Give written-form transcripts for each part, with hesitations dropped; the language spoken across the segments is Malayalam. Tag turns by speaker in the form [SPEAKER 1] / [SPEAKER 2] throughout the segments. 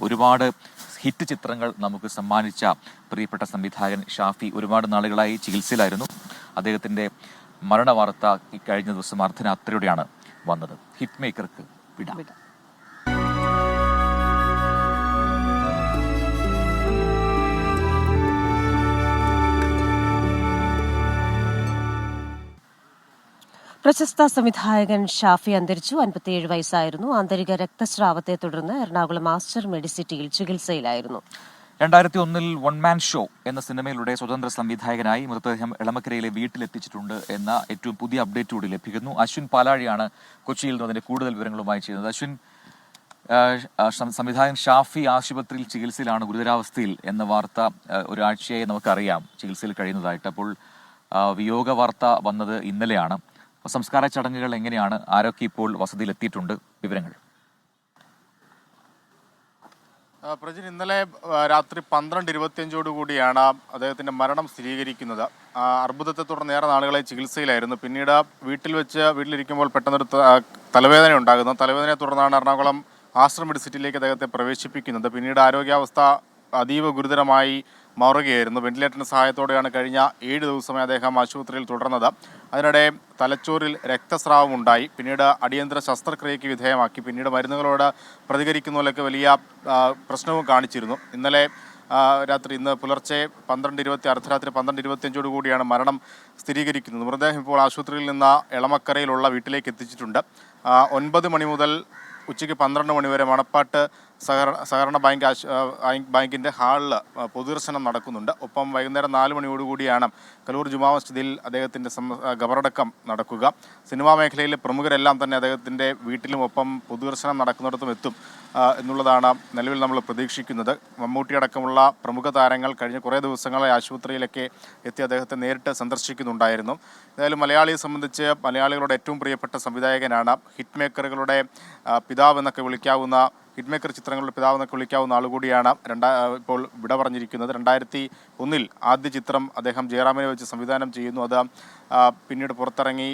[SPEAKER 1] ഒരുപാട് ഹിറ്റ് ചിത്രങ്ങൾ നമുക്ക് സമ്മാനിച്ച പ്രിയപ്പെട്ട സംവിധായകൻ ഷാഫി ഒരുപാട് നാളുകളായി ചികിത്സയിലായിരുന്നു. അദ്ദേഹത്തിൻ്റെ മരണവാർത്ത കഴിഞ്ഞ ദിവസം അർദ്ധരാത്രിയോടെയാണ് വന്നത്. ഹിറ്റ് മേക്കർക്ക് വിട.
[SPEAKER 2] പ്രശസ്ത സംവിധായകൻ ഷാഫി അന്തരിച്ചു. 57 വയസ്സായിരുന്നു. ആന്തരിക രക്തസ്രാവത്തെ തുടർന്ന് എറണാകുളം മാസ്റ്റർ മെഡിസിറ്റിയിൽ ചികിത്സയിലായിരുന്നു.
[SPEAKER 1] 2001 വൺ മാൻ ഷോ എന്ന സിനിമയിലൂടെ സ്വതന്ത്ര സംവിധായകനായി മൃതദേഹം എളമക്കരയിലെ വീട്ടിലെത്തിച്ചിട്ടുണ്ട് എന്ന ഏറ്റവും പുതിയ അപ്ഡേറ്റ് കൂടി ലഭിക്കുന്നു. അശ്വിൻ പാലാഴിയാണ് കൊച്ചിയിൽ നിന്ന് അതിന്റെ കൂടുതൽ വിവരങ്ങളുമായി ചെയ്യുന്നത്. അശ്വിൻ, സംവിധായകൻ ഷാഫി ആശുപത്രിയിൽ ചികിത്സയിലാണ്, ഗുരുതരാവസ്ഥയിൽ എന്ന വാർത്ത ഒരാഴ്ചയായി നമുക്കറിയാം ചികിത്സയിൽ കഴിയുന്നതായിട്ട്. അപ്പോൾ വിയോഗ വാർത്ത വന്നത് ഇന്നലെയാണ്. സംസ്കാര ചടങ്ങുകൾ എങ്ങനെയാണ്? ആരൊക്കെ ഇപ്പോൾ വസതിയിലെത്തിയിട്ടുണ്ട്? വിവരങ്ങൾ.
[SPEAKER 3] പ്രജിൻ, ഇന്നലെ രാത്രി 12:25 കൂടിയാണ് അദ്ദേഹത്തിന്റെ മരണം സ്ഥിരീകരിക്കുന്നത്. അർബുദത്തെ തുടർന്ന് ഏറെ നാളുകളെ ചികിത്സയിലായിരുന്നു. പിന്നീട് വീട്ടിലിരിക്കുമ്പോൾ പെട്ടെന്നൊരു തലവേദന ഉണ്ടാകുന്നു. തലവേദനയെ തുടർന്നാണ് എറണാകുളം മാസ്റ്റർ മെഡിസിറ്റിയിലേക്ക് അദ്ദേഹത്തെ പ്രവേശിപ്പിക്കുന്നത്. പിന്നീട് ആരോഗ്യാവസ്ഥ അതീവ ഗുരുതരമായി മാറുകയായിരുന്നു. വെന്റിലേറ്ററിന്റെ സഹായത്തോടെയാണ് കഴിഞ്ഞ 7 ദിവസമായി അദ്ദേഹം ആശുപത്രിയിൽ തുടർന്നത്. അതിനിടെ തലച്ചോറിൽ രക്തസ്രാവം ഉണ്ടായി. പിന്നീട് അടിയന്തര ശസ്ത്രക്രിയയ്ക്ക് വിധേയമാക്കി. പിന്നീട് മരുന്നുകളോട് പ്രതികരിക്കുന്നതിലൊക്കെ വലിയ പ്രശ്നവും കാണിച്ചിരുന്നു. ഇന്ന് പുലർച്ചെ അർദ്ധരാത്രി 12:25 കൂടിയാണ് മരണം സ്ഥിരീകരിക്കുന്നത്. മൃതദേഹം ഇപ്പോൾ ആശുപത്രിയിൽ നിന്ന് എളമക്കരയിലുള്ള വീട്ടിലേക്ക് എത്തിച്ചിട്ടുണ്ട്. 9 മണി മുതൽ ഉച്ചയ്ക്ക് 12 മണി വരെ മണപ്പാട്ട് സഹകരണ ബാങ്കിൻ്റെ ഹാളിൽ പൊതുദർശനം നടക്കുന്നുണ്ട്. ഒപ്പം വൈകുന്നേരം 4 മണിയോടുകൂടിയാണ് കലൂർ ജുമാ മസ്ജിദിൽ അദ്ദേഹത്തിൻ്റെ ഖബറടക്കം നടക്കുക. സിനിമാ മേഖലയിലെ പ്രമുഖരെല്ലാം തന്നെ അദ്ദേഹത്തിൻ്റെ വീട്ടിലും ഒപ്പം പൊതുദർശനം നടക്കുന്നിടത്തും എത്തും എന്നുള്ളതാണ് നിലവിൽ നമ്മൾ പ്രതീക്ഷിക്കുന്നത്. മമ്മൂട്ടി അടക്കമുള്ള പ്രമുഖ താരങ്ങൾ കഴിഞ്ഞ കുറേ ദിവസങ്ങളായി ആശുപത്രിയിലൊക്കെ എത്തി അദ്ദേഹത്തെ നേരിട്ട് സന്ദർശിക്കുന്നുണ്ടായിരുന്നു. ഏതായാലും മലയാളിയെ സംബന്ധിച്ച് മലയാളികളുടെ ഏറ്റവും പ്രിയപ്പെട്ട സംവിധായകനാണ്. ഹിറ്റ് മേക്കറുകളുടെ പിതാവെന്നൊക്കെ വിളിക്കാവുന്ന ഹിറ്റ്മേക്കർ ചിത്രങ്ങളുടെ പിതാവെന്നൊക്കെ വിളിക്കാവുന്ന ആളുകൂടിയാണ് ഇപ്പോൾ വിട പറഞ്ഞിരിക്കുന്നത്. 2001 ആദ്യ ചിത്രം അദ്ദേഹം ജയറാമിനെ വെച്ച് സംവിധാനം ചെയ്യുന്നു. അത് പിന്നീട് പുറത്തിറങ്ങി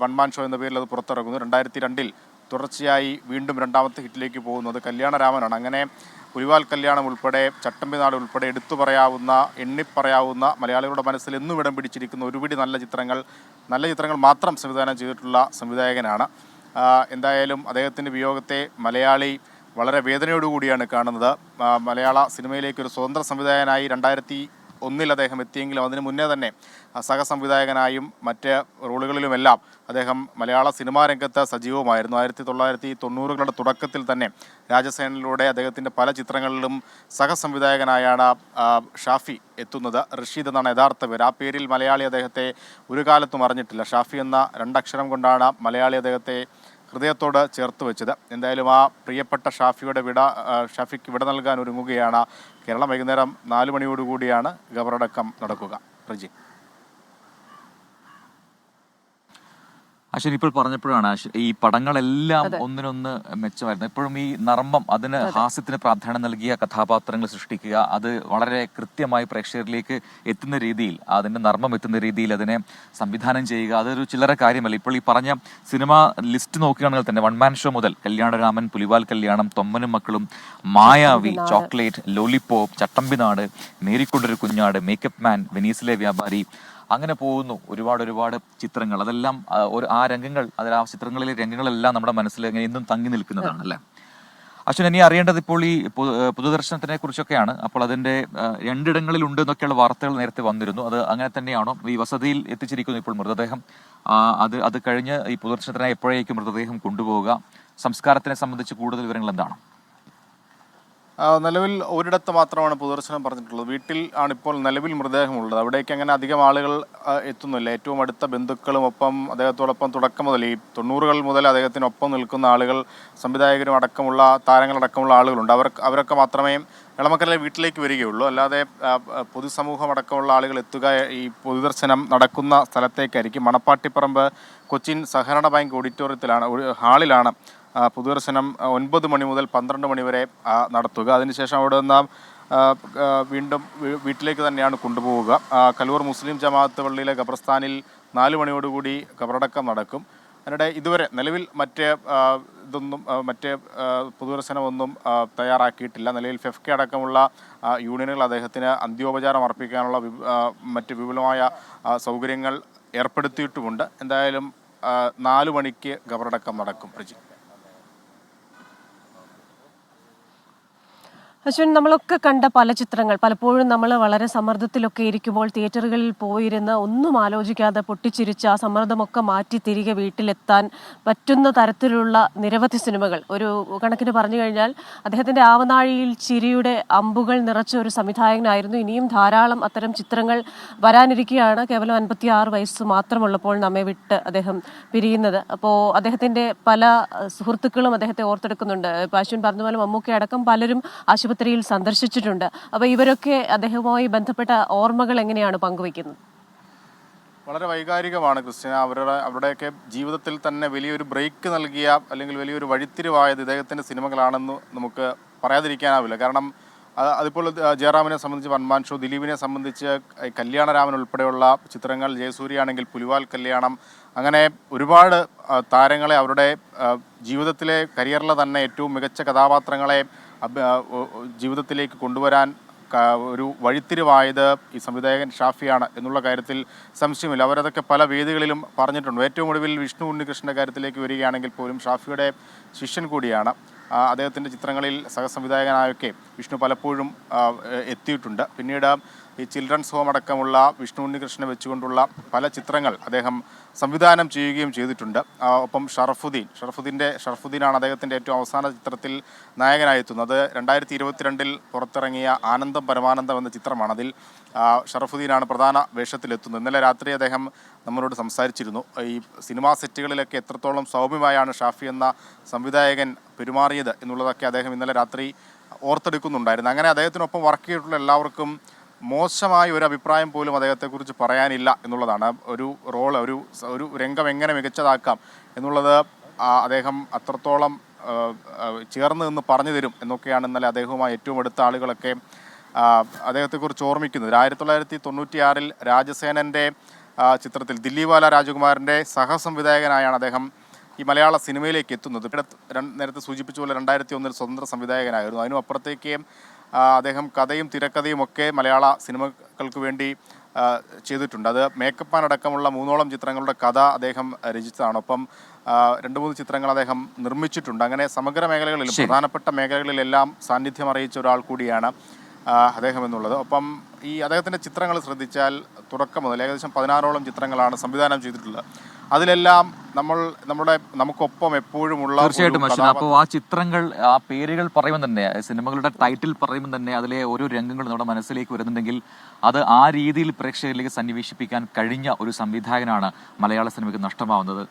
[SPEAKER 3] വൺ മാൻ ഷോ എന്ന പേരിൽ അത് പുറത്തിറങ്ങുന്നു. 2002 തുടർച്ചയായി വീണ്ടും രണ്ടാമത്തെ ഹിറ്റിലേക്ക് പോകുന്നത് കല്യാണരാമനാണ്. അങ്ങനെ പുലിവാൽ കല്യാണം ഉൾപ്പെടെ ചട്ടമ്പിനാട് ഉൾപ്പെടെ എണ്ണിപ്പറയാവുന്ന മലയാളികളുടെ മനസ്സിൽ എന്നും ഇടം പിടിച്ചിരിക്കുന്ന ഒരുപിടി നല്ല ചിത്രങ്ങൾ മാത്രം സംവിധാനം ചെയ്തിട്ടുള്ള സംവിധായകനാണ്. എന്തായാലും അദ്ദേഹത്തിൻ്റെ വിയോഗത്തെ മലയാളി വളരെ വേദനയോടുകൂടിയാണ് കാണുന്നത്. മലയാള സിനിമയിലേക്ക് ഒരു സ്വതന്ത്ര സംവിധായകനായി 2001 അദ്ദേഹം എത്തിയെങ്കിലും അതിനു മുന്നേ തന്നെ സഹസംവിധായകനായും മറ്റ് റോളുകളിലുമെല്ലാം അദ്ദേഹം മലയാള സിനിമാ രംഗത്ത് സജീവമായിരുന്നു. 1990കളുടെ തുടക്കത്തിൽ തന്നെ രാജസേനയിലൂടെ അദ്ദേഹത്തിൻ്റെ പല ചിത്രങ്ങളിലും സഹസംവിധായകനായാണ് ഷാഫി എത്തുന്നത്. റഷീദ് എന്നാണ് യഥാർത്ഥ പേര്. ആ പേരിൽ മലയാളി അദ്ദേഹത്തെ ഒരു കാലത്തും അറിഞ്ഞിട്ടില്ല. ഷാഫി എന്ന 2 അക്ഷരം കൊണ്ടാണ് മലയാളി അദ്ദേഹത്തെ ഹൃദയത്തോട് ചേർത്ത് വെച്ചത്. എന്തായാലും ആ പ്രിയപ്പെട്ട ഷാഫിക്ക് വിട നൽകാൻ ഒരുങ്ങുകയാണ് കേരളം. വൈകുന്നേരം 4 മണിയോടുകൂടിയാണ് ഖബറടക്കം നടക്കുക. പ്രജി,
[SPEAKER 1] അശ്വിൻ ഇപ്പോൾ പറഞ്ഞപ്പോഴാണ് ഈ പടങ്ങളെല്ലാം ഒന്നിനൊന്ന് മെച്ചമായിരുന്നു. എപ്പോഴും ഈ നർമ്മം, അതിന് ഹാസ്യത്തിന് പ്രാധാന്യം നൽകിയ കഥാപാത്രങ്ങൾ സൃഷ്ടിക്കുക, അത് വളരെ കൃത്യമായി പ്രേക്ഷകരിലേക്ക് എത്തുന്ന രീതിയിൽ, അതിൻ്റെ നർമ്മം എത്തുന്ന രീതിയിൽ അതിനെ സംവിധാനം ചെയ്യുക, അതൊരു ചില്ലറ കാര്യമല്ല. ഇപ്പോൾ ഈ പറഞ്ഞ സിനിമ ലിസ്റ്റ് നോക്കുകയാണെങ്കിൽ തന്നെ വൺ മാൻ ഷോ മുതൽ കല്യാണരാമൻ, പുലിവാൽ കല്യാണം, തൊമ്മനും മക്കളും, മായാവി, ചോക്ലേറ്റ്, ലോലിപോപ്പ്, ചട്ടമ്പിനാട്, മേരിക്കൊണ്ടൊരു കുഞ്ഞാട്, മേക്കപ്പ് മാൻ, വെനീസിലെ വ്യാപാരി, അങ്ങനെ പോകുന്നു ഒരുപാട് ചിത്രങ്ങൾ. അതെല്ലാം ആ രംഗങ്ങൾ, ആ ചിത്രങ്ങളിലെ രംഗങ്ങളെല്ലാം നമ്മുടെ മനസ്സിൽ എന്നും തങ്ങി നിൽക്കുന്നതാണ് അല്ലേ? അശ്വിൻ, ഇനി അറിയേണ്ടത് ഇപ്പോൾ ഈ പൊതുദർശനത്തിനെ കുറിച്ചൊക്കെയാണ്. അപ്പോൾ അതിന്റെ 2 ഇടങ്ങളിൽ ഉണ്ട് എന്നൊക്കെയുള്ള വാർത്തകൾ നേരത്തെ വന്നിരുന്നു. അത് അങ്ങനെ തന്നെയാണോ? ഈ വസതിയിൽ എത്തിച്ചിരിക്കുന്നു ഇപ്പോൾ മൃതദേഹം. അത് കഴിഞ്ഞ് ഈ പൊതുദർശനത്തിനായി എപ്പോഴേക്കും മൃതദേഹം കൊണ്ടുപോവുക? സംസ്കാരത്തിനെ സംബന്ധിച്ച് കൂടുതൽ വിവരങ്ങൾ എന്താണ്?
[SPEAKER 3] നിലവിൽ ഒരിടത്ത് മാത്രമാണ് പൊതുദർശനം പറഞ്ഞിട്ടുള്ളത്. വീട്ടിൽ ആണ് ഇപ്പോൾ നിലവിൽ മൃതദേഹമുള്ളത്. അവിടേക്ക് അങ്ങനെ അധികം ആളുകൾ എത്തുന്നില്ല. ഏറ്റവും അടുത്ത ബന്ധുക്കളും ഒപ്പം അദ്ദേഹത്തോടൊപ്പം തുടക്കം മുതൽ ഈ 90കൾ മുതൽ അദ്ദേഹത്തിനൊപ്പം നിൽക്കുന്ന ആളുകൾ, സംവിധായകരും അടക്കമുള്ള താരങ്ങളടക്കമുള്ള ആളുകളുണ്ട്. അവരൊക്കെ മാത്രമേ എളമക്കരയിലെ വീട്ടിലേക്ക് വരികയുള്ളൂ. അല്ലാതെ പൊതുസമൂഹം അടക്കമുള്ള ആളുകൾ എത്തുക ഈ പൊതുദർശനം നടക്കുന്ന സ്ഥലത്തേക്കായിരിക്കും. മണപ്പാട്ടിപ്പറമ്പ് കൊച്ചിൻ സഹകരണ ബാങ്ക് ഹാളിലാണ് പൊതുദർശനം 9 മണി മുതൽ 12 മണി വരെ നടത്തുക. അതിനുശേഷം അവിടെ നിന്ന് വീണ്ടും വീട്ടിലേക്ക് തന്നെയാണ് കൊണ്ടുപോവുക. കലൂർ മുസ്ലിം ജമാഅത്ത് പള്ളിയിലെ ഖബർസ്ഥാനിൽ 4 മണിയോടുകൂടി ഖബറടക്കം നടക്കും. അതിനിടെ ഇതുവരെ നിലവിൽ മറ്റേ പൊതുദർശനമൊന്നും തയ്യാറാക്കിയിട്ടില്ല. നിലവിൽ ഫെഫ്കെ അടക്കമുള്ള യൂണിയനുകൾ അദ്ദേഹത്തിന് അന്ത്യോപചാരം അർപ്പിക്കാനുള്ള മറ്റ് വിപുലമായ സൗകര്യങ്ങൾ ഏർപ്പെടുത്തിയിട്ടുമുണ്ട്. എന്തായാലും 4 മണിക്ക് ഖബറടക്കം നടക്കും. പ്രജി,
[SPEAKER 2] അശ്വിൻ, നമ്മളൊക്കെ കണ്ട പല ചിത്രങ്ങൾ പലപ്പോഴും നമ്മൾ വളരെ സമ്മർദ്ദത്തിലൊക്കെ ഇരിക്കുമ്പോൾ തിയേറ്ററുകളിൽ പോയിരുന്ന് ഒന്നും ആലോചിക്കാതെ പൊട്ടിച്ചിരിച്ച് ആ സമ്മർദ്ദമൊക്കെ മാറ്റി തിരികെ വീട്ടിലെത്താൻ പറ്റുന്ന തരത്തിലുള്ള നിരവധി സിനിമകൾ. ഒരു കണക്കിന് പറഞ്ഞു കഴിഞ്ഞാൽ അദ്ദേഹത്തിൻ്റെ ആവനാഴിയിൽ ചിരിയുടെ അമ്പുകൾ നിറച്ച ഒരു സംവിധായകനായിരുന്നു. ഇനിയും ധാരാളം അത്തരം ചിത്രങ്ങൾ വരാനിരിക്കുകയാണ്. കേവലം 56 വയസ്സ് മാത്രമുള്ളപ്പോൾ നമ്മെ വിട്ട് അദ്ദേഹം പിരിയുന്നത്. അപ്പോൾ അദ്ദേഹത്തിൻ്റെ പല സുഹൃത്തുക്കളും അദ്ദേഹത്തെ ഓർത്തെടുക്കുന്നുണ്ട്. ഇപ്പോൾ അശ്വിൻ പറഞ്ഞ പോലെ മമ്മൂക്ക അടക്കം പലരും ആശുപത്രിയിൽ സന്ദർശിച്ചിട്ടുണ്ട്. അപ്പോൾ ഇവരൊക്കെ അദ്ദേഹവുമായി ബന്ധപ്പെട്ട ഓർമ്മകൾ എങ്ങനെയാണ് പങ്കുവയ്ക്കുന്നത്?
[SPEAKER 3] വളരെ വൈകാരികമാണ് ക്രിസ്റ്റ്യന. അവരുടെയൊക്കെ ജീവിതത്തിൽ തന്നെ വലിയൊരു ബ്രേക്ക് നൽകിയ അല്ലെങ്കിൽ വലിയൊരു വഴിത്തിരിവായത് ഇദ്ദേഹത്തിൻ്റെ സിനിമകളാണെന്ന് നമുക്ക് പറയാതിരിക്കാനാവില്ല. കാരണം അതിപ്പോൾ ജയറാമിനെ സംബന്ധിച്ച് വൺമാൻ ഷോ, ദിലീപിനെ സംബന്ധിച്ച് കല്യാണരാമൻ ഉൾപ്പെടെയുള്ള ചിത്രങ്ങൾ, ജയസൂര്യയാണെങ്കിൽ പുലിവാൽ കല്യാണം, അങ്ങനെ ഒരുപാട് താരങ്ങളെ അവരുടെ ജീവിതത്തിലെ കരിയറിലെ തന്നെ ഏറ്റവും മികച്ച കഥാപാത്രങ്ങളെ ജീവിതത്തിലേക്ക് കൊണ്ടുവരാൻ ഒരു വഴിത്തിരിവായത് ഈ സംവിധായകൻ ഷാഫിയാണ് എന്നുള്ള കാര്യത്തിൽ സംശയമില്ല. അവരതൊക്കെ പല വേദികളിലും പറഞ്ഞിട്ടുണ്ട്. ഏറ്റവും ഒടുവിൽ വിഷ്ണു ഉണ്ണികൃഷ്ണൻ്റെ കാര്യത്തിലേക്ക് വരികയാണെങ്കിൽ പോലും ഷാഫിയുടെ ശിഷ്യൻ കൂടിയാണ്. അദ്ദേഹത്തിൻ്റെ ചിത്രങ്ങളിൽ സഹസംവിധായകനായൊക്കെ വിഷ്ണു പലപ്പോഴും എത്തിയിട്ടുണ്ട്. പിന്നീട് ഈ ചിൽഡ്രൻസ് ഹോം അടക്കമുള്ള വിഷ്ണു ഉണ്ണികൃഷ്ണനെ വെച്ചുകൊണ്ടുള്ള പല ചിത്രങ്ങൾ അദ്ദേഹം സംവിധാനം ചെയ്യുകയും ചെയ്തിട്ടുണ്ട്. ഒപ്പം ഷറഫുദ്ദീനാണ് അദ്ദേഹത്തിൻ്റെ ഏറ്റവും അവസാന ചിത്രത്തിൽ നായകനായി എത്തുന്നത്. 2022 പുറത്തിറങ്ങിയ ആനന്ദം പരമാനന്ദം എന്ന ചിത്രമാണ്. അതിൽ ഷറഫുദ്ദീനാണ് പ്രധാന വേഷത്തിലെത്തുന്നത്. ഇന്നലെ രാത്രി അദ്ദേഹം നമ്മളോട് സംസാരിച്ചിരുന്നു. ഈ സിനിമാ സെറ്റുകളിലൊക്കെ എത്രത്തോളം സൗമ്യമായാണ് ഷാഫി എന്ന സംവിധായകൻ പെരുമാറിയത് എന്നുള്ളതൊക്കെ അദ്ദേഹം ഇന്നലെ രാത്രി ഓർത്തെടുക്കുന്നുണ്ടായിരുന്നു. അങ്ങനെ അദ്ദേഹത്തിനൊപ്പം വർക്ക് ചെയ്തിട്ടുള്ള എല്ലാവർക്കും മോശമായ ഒരു അഭിപ്രായം പോലും അദ്ദേഹത്തെക്കുറിച്ച് പറയാനില്ല എന്നുള്ളതാണ്. ഒരു രംഗം എങ്ങനെ മികച്ചതാക്കാം എന്നുള്ളത് അദ്ദേഹം അത്രത്തോളം ചേർന്ന് നിന്ന് പറഞ്ഞു തരും എന്നൊക്കെയാണ് ഇന്നലെ അദ്ദേഹവുമായി ഏറ്റവും അടുത്ത ആളുകളൊക്കെ അദ്ദേഹത്തെക്കുറിച്ച് ഓർമ്മിക്കുന്നത്. 1996 രാജസേനൻ്റെ ചിത്രത്തിൽ ദില്ലിവാല രാജകുമാരൻ്റെ സഹസംവിധായകനായാണ് അദ്ദേഹം ഈ മലയാള സിനിമയിലേക്ക് എത്തുന്നത്. നേരത്തെ സൂചിപ്പിച്ച പോലെ 2001 സ്വതന്ത്ര സംവിധായകനായിരുന്നു. അതിനും അപ്പുറത്തേക്ക് അദ്ദേഹം കഥയും തിരക്കഥയും ഒക്കെ മലയാള സിനിമകൾക്ക് വേണ്ടി ചെയ്തിട്ടുണ്ട്. അത് മേക്കപ്പ് മാൻ അടക്കമുള്ള 3ഓളം ചിത്രങ്ങളുടെ കഥ അദ്ദേഹം രചിച്ചതാണ്. ഒപ്പം 2-3 ചിത്രങ്ങൾ അദ്ദേഹം നിർമ്മിച്ചിട്ടുണ്ട്. അങ്ങനെ സമഗ്ര മേഖലകളിലും പ്രധാനപ്പെട്ട മേഖലകളിലെല്ലാം സാന്നിധ്യം അറിയിച്ച ഒരാൾ കൂടിയാണ് അദ്ദേഹം എന്നുള്ളത്. ഒപ്പം ഈ അദ്ദേഹത്തിൻ്റെ ചിത്രങ്ങൾ ശ്രദ്ധിച്ചാൽ തുടക്കം മുതൽ ഏകദേശം 16ഓളം ചിത്രങ്ങളാണ് സംവിധാനം ചെയ്തിട്ടുള്ളത്. അതിലെല്ലാം നമുക്കൊപ്പം എപ്പോഴുമുള്ള.
[SPEAKER 1] തീർച്ചയായിട്ടും അശ്വിൻ, അപ്പോൾ ആ ചിത്രങ്ങൾ, ആ പേരുകൾ പറയുമ്പോൾ തന്നെ, സിനിമകളുടെ ടൈറ്റിൽ പറയുമ്പോൾ തന്നെ അതിലെ ഓരോ രംഗങ്ങളും നമ്മുടെ മനസ്സിലേക്ക് വരുന്നുണ്ടെങ്കിൽ അത് ആ രീതിയിൽ പ്രേക്ഷകരിലേക്ക് സന്നിവേശിപ്പിക്കാൻ കഴിഞ്ഞ ഒരു സംവിധായകനാണ് മലയാള സിനിമയ്ക്ക് നഷ്ടമാവുന്നത്.